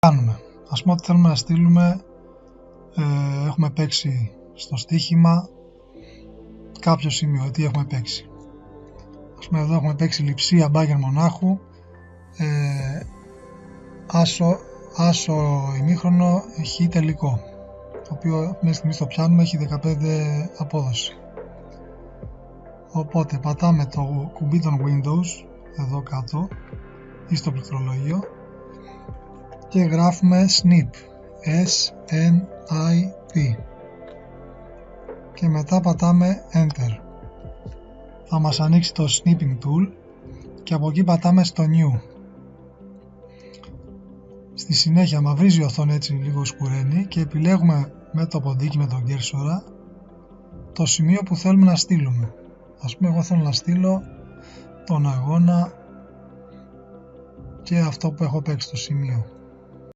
κάνουμε. Ας πούμε ότι θέλουμε να στείλουμε, έχουμε παίξει στο στοίχημα κάποιο σημείο, τι έχουμε παίξει. Ας πούμε εδώ έχουμε παίξει Λειψία Μπάγερν Μονάχου, άσο ημίχρονο, χ τελικό, το οποίο μέχρι στιγμής το πιάνουμε, έχει 15 απόδοση. Οπότε πατάμε το κουμπί των Windows εδώ κάτω ή στο πληκτρολόγιο και γράφουμε snip, S-N-I-P, και μετά πατάμε Enter. Θα μας ανοίξει το Snipping Tool και από εκεί πατάμε στο New. Στη συνέχεια μαυρίζει η οθόνη, έτσι λίγο σκουραίνει, και επιλέγουμε με το ποντίκι, με τον κέρσορα, το σημείο που θέλουμε να στείλουμε. Ας πούμε εγώ θέλω να στείλω τον αγώνα και αυτό που έχω παίξει στο σημείο.